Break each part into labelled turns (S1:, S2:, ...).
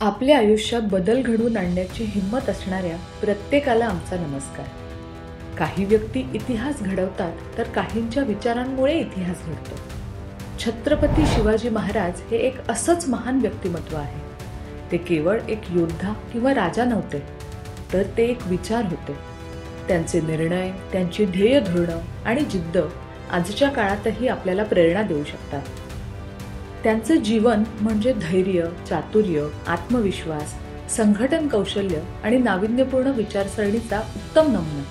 S1: आपल्या आयुष्यात बदल घडवून आणण्याची हिंमत असणाऱ्या प्रत्येकाला आमचा नमस्कार. काही व्यक्ती इतिहास घडवतात तर काहींच्या विचारांमुळे इतिहास घडतो. छत्रपती शिवाजी महाराज हे एक असंच महान व्यक्तिमत्व आहे. ते केवळ एक योद्धा किंवा राजा नव्हते, तर ते एक विचार होते. त्यांचे निर्णय, त्यांची ध्येय धोरणं आणि जिद्द आजच्या काळातही आपल्याला प्रेरणा देऊ शकतात. त्यांचं जीवन म्हणजे धैर्य, चातुर्य, आत्मविश्वास, संघटन कौशल्य आणि नाविन्यपूर्ण विचारसरणीचा उत्तम नमुना.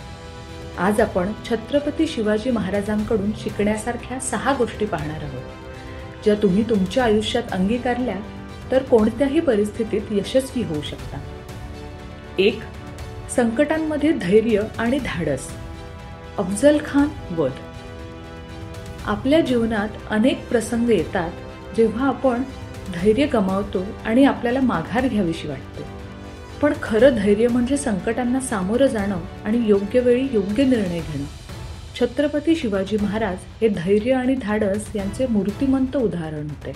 S1: आज आपण छत्रपती शिवाजी महाराजांकडून शिकण्यासारख्या 6 गोष्टी पाहणार आहोत, ज्या तुम्ही तुमच्या आयुष्यात अंगीकारल्या तर कोणत्याही परिस्थितीत यशस्वी होऊ शकता. 1. संकटांमध्ये धैर्य आणि धाडस. अफजल खान वध. आपल्या जीवनात अनेक प्रसंग येतात जेव्हा आपण धैर्य गमावतो आणि आपल्याला माघार घ्यावीशी वाटते. पण खरं धैर्य म्हणजे संकटांना सामोरं जाणं आणि योग्य वेळी योग्य निर्णय घेणं. छत्रपती शिवाजी महाराज हे धैर्य आणि धाडस यांचे मूर्तिमंत उदाहरण होते.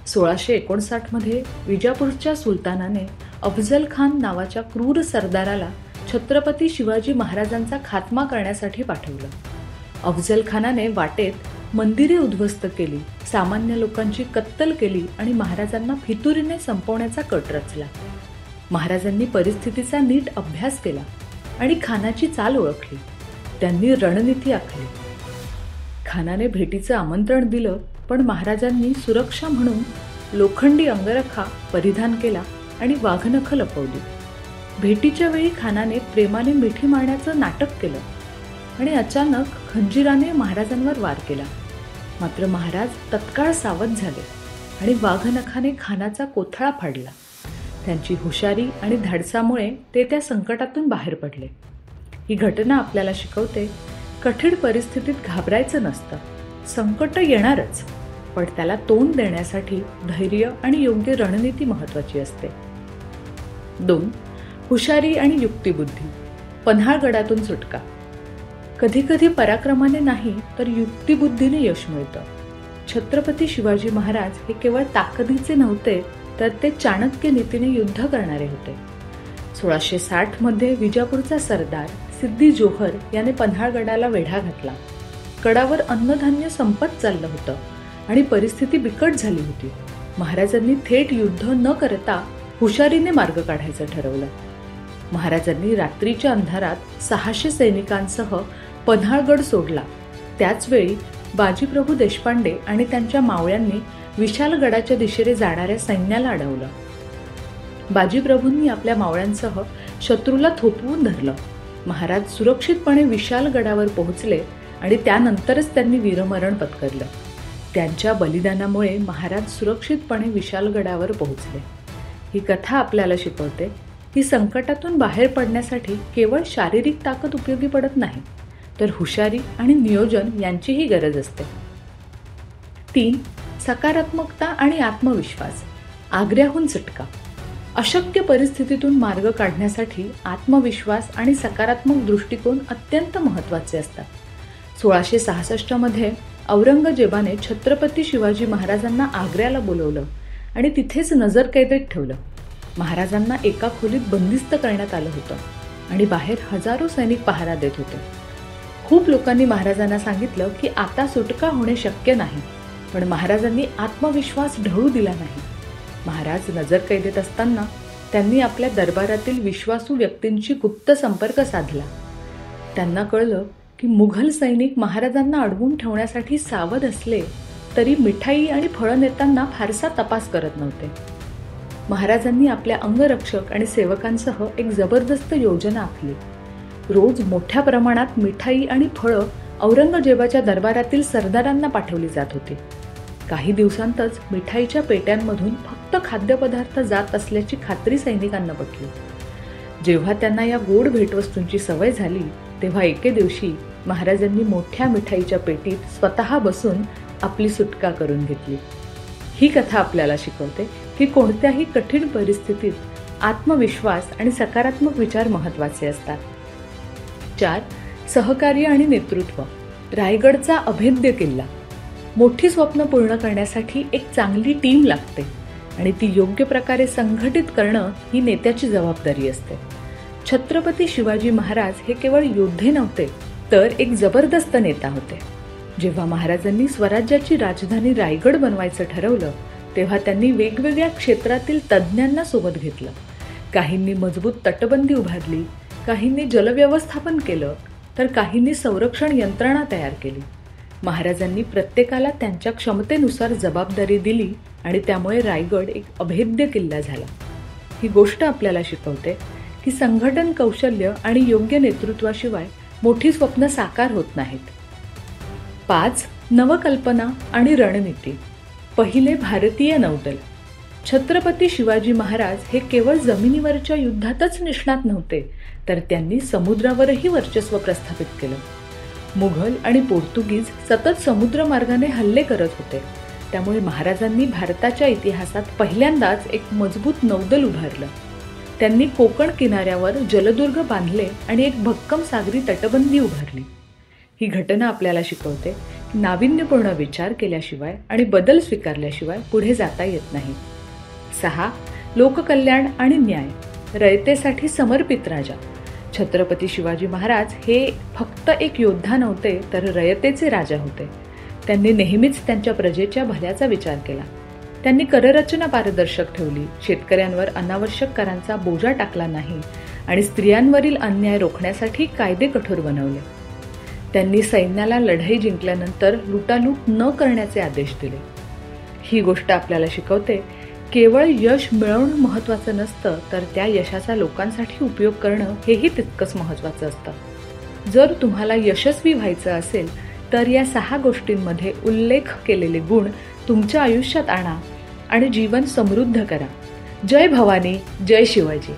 S1: 1659 मध्ये विजापूरच्या सुलतानाने अफजल खान नावाच्या क्रूर सरदाराला छत्रपती शिवाजी महाराजांचा खात्मा करण्यासाठी पाठवलं. अफजल खानाने वाटेत मंदिरे उद्ध्वस्त केली, सामान्य लोकांची कत्तल केली आणि महाराजांना फितुरीने संपवण्याचा कट रचला. महाराजांनी परिस्थितीचा नीट अभ्यास केला आणि खानाची चाल ओळखली. त्यांनी रणनीती आखली. खानाने भेटीचं आमंत्रण दिलं, पण महाराजांनी सुरक्षा म्हणून लोखंडी अंगरखा परिधान केला आणि वाघनखं लपवली. भेटीच्या वेळी खानाने प्रेमाने मिठी मारण्याचं नाटक केलं आणि अचानक खंजिराने महाराजांवर वार केला. मात्र महाराज तत्काळ सावध झाले आणि वाघनखाने खानाचा कोथळा फाडला. त्यांची हुशारी आणि धाडसामुळे ते त्या संकटातून बाहेर पडले. ही घटना आपल्याला शिकवते, कठीण परिस्थितीत घाबरायचं नसतं. संकट येणारच, पण त्याला तोंड देण्यासाठी धैर्य आणि योग्य रणनीती महत्त्वाची असते. 2. हुशारी आणि युक्तिबुद्धी. पन्हाळगडातून सुटका. कधी कधी पराक्रमाने नाही तर युक्तिबुद्धीने यश मिळतं. छत्रपती शिवाजी महाराज हे केवळ ताकदीचे नव्हते, तर ते चाणक्य नीतीने युद्ध करणारे होते. 1660 मध्ये विजापूरचा सरदार सिद्दी जोहर याने पन्हाळगडाला वेढा घातला. गडावर अन्नधान्य संपत चाललं होतं आणि परिस्थिती बिकट झाली होती. महाराजांनी थेट युद्ध न करता हुशारीने मार्ग काढायचं ठरवलं. महाराजांनी रात्रीच्या अंधारात 600 सैनिकांसह पन्हाळगड सोडला. त्याचवेळी बाजीप्रभू देशपांडे आणि त्यांच्या मावळ्यांनी विशालगडाच्या दिशेने जाणाऱ्या सैन्याला अडवलं. बाजीप्रभूंनी आपल्या मावळ्यांसह शत्रूला थोपवून धरलं. महाराज सुरक्षितपणे विशालगडावर पोहोचले आणि त्यानंतरच त्यांनी वीरमरण पत्करलं. त्यांच्या बलिदानामुळे महाराज सुरक्षितपणे विशालगडावर पोहोचले. ही कथा आपल्याला शिकवते की संकटातून बाहेर पडण्यासाठी केवळ शारीरिक ताकद उपयोगी पडत नाही, तर हुशारी आणि नियोजन यांचीही गरज असते. 3. सकारात्मकता आणि आत्मविश्वास. आग्र्याहून सुटका. अशक्य परिस्थितीतून मार्ग काढण्यासाठी आत्मविश्वास आणि सकारात्मक दृष्टिकोन अत्यंत महत्त्वाचे असतात. 1666 मध्ये औरंगजेबाने छत्रपती शिवाजी महाराजांना आग्र्याला बोलवलं आणि तिथेच नजरकैदेत ठेवलं. महाराजांना एका खोलीत बंदिस्त करण्यात आलं होतं आणि बाहेर हजारो सैनिक पहारा देत होते. खूप लोकांनी महाराजांना सांगितलं की आता सुटका होणे शक्य नाही, पण महाराजांनी आत्मविश्वास ढळू दिला नाही. महाराज नजरकैदेत असताना त्यांनी आपल्या दरबारातील विश्वासू व्यक्तींशी गुप्त संपर्क साधला. त्यांना कळलं की मुघल सैनिक महाराजांना अडवून ठेवण्यासाठी सावध असले तरी मिठाई आणि फळं नेताना फारसा तपास करत नव्हते. महाराजांनी आपल्या अंगरक्षक आणि सेवकांसह एक जबरदस्त योजना आखली. रोज मोठ्या प्रमाणात मिठाई आणि फळं औरंगजेबाच्या दरबारातील सरदारांना पाठवली जात होती. काही दिवसांतच मिठाईच्या पेट्यांमधून फक्त खाद्यपदार्थ जात असल्याची खात्री सैनिकांना पटली. जेव्हा त्यांना या गोड भेटवस्तूंची सवय झाली, तेव्हा एके दिवशी महाराजांनी मोठ्या मिठाईच्या पेटीत स्वतः बसून आपली सुटका करून घेतली. ही कथा आपल्याला शिकवते की कोणत्याही कठीण परिस्थितीत आत्मविश्वास आणि सकारात्मक विचार महत्त्वाचे असतात. 4. सहकार्य आणि नेतृत्व. रायगडचा अभेद्य किल्ला. मोठी स्वप्न पूर्ण करण्यासाठी एक चांगली टीम लागते आणि ती योग्य प्रकारे संघटित करणं ही नेत्याची जबाबदारी असते. छत्रपती शिवाजी महाराज हे केवळ योद्धे नव्हते, तर एक जबरदस्त नेता होते. जेव्हा महाराजांनी स्वराज्याची राजधानी रायगड बनवायचं ठरवलं, तेव्हा त्यांनी वेगवेगळ्या क्षेत्रातील तज्ज्ञांना सोबत घेतलं. काहींनी मजबूत तटबंदी उभारली, काहींनी जलव्यवस्थापन केलं, तर काहींनी संरक्षण यंत्रणा तयार केली. महाराजांनी प्रत्येकाला त्यांच्या क्षमतेनुसार जबाबदारी दिली आणि त्यामुळे रायगड एक अभेद्य किल्ला झाला. ही गोष्ट आपल्याला शिकवते की संघटन कौशल्य आणि योग्य नेतृत्वाशिवाय मोठी स्वप्न साकार होत नाहीत. 5. नवकल्पना आणि रणनीती. पहिले भारतीय नौदल. छत्रपती शिवाजी महाराज हे केवळ जमिनीवरच्या युद्धातच निष्णात नव्हते, तर त्यांनी समुद्रावरही वर्चस्व प्रस्थापित केलं. मुघल आणि पोर्तुगीज सतत समुद्रमार्गाने हल्ले करत होते, त्यामुळे महाराजांनी भारताच्या इतिहासात पहिल्यांदाच एक मजबूत नौदल उभारलं. त्यांनी कोकण किनाऱ्यावर जलदुर्ग बांधले आणि एक भक्कम सागरी तटबंदी उभारली. ही घटना आपल्याला शिकवते की नाविन्यपूर्ण विचार केल्याशिवाय आणि बदल स्वीकारल्याशिवाय पुढे जाता येत नाही. 6. लोककल्याण आणि न्याय. रयतेसाठी समर्पित राजा. छत्रपती शिवाजी महाराज हे फक्त एक योद्धा नव्हते, तर रयतेचे राजा होते. त्यांनी नेहमीच त्यांच्या प्रजेच्या भल्याचा विचार केला. त्यांनी कररचना पारदर्शक ठेवली, शेतकऱ्यांवर अनावश्यक करांचा बोजा टाकला नाही आणि स्त्रियांवरील अन्याय रोखण्यासाठी कायदे कठोर बनवले. त्यांनी सैन्याला लढाई जिंकल्यानंतर लुटालूट न करण्याचे आदेश दिले. ही गोष्ट आपल्याला शिकवते, केवळ यश मिळवणं महत्त्वाचं नसतं, तर त्या यशाचा लोकांसाठी उपयोग करणं हेही तितकंच महत्त्वाचं असतं. जर तुम्हाला यशस्वी व्हायचं असेल, तर या 6 गोष्टींमध्ये उल्लेख केलेले गुण तुमच्या आयुष्यात आणा आणि जीवन समृद्ध करा. जय भवानी, जय शिवाजी.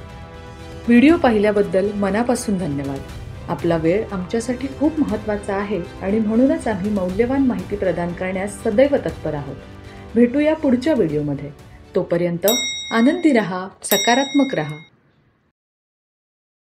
S1: व्हिडिओ पाहिल्याबद्दल मनापासून धन्यवाद. आपला वेळ आमच्यासाठी खूप महत्त्वाचा आहे आणि म्हणूनच आम्ही मौल्यवान माहिती प्रदान करण्यास सदैव तत्पर आहोत. भेटूया पुढच्या व्हिडिओमध्ये. तोपर्यंत आनंदी रहा, सकारात्मक रहा.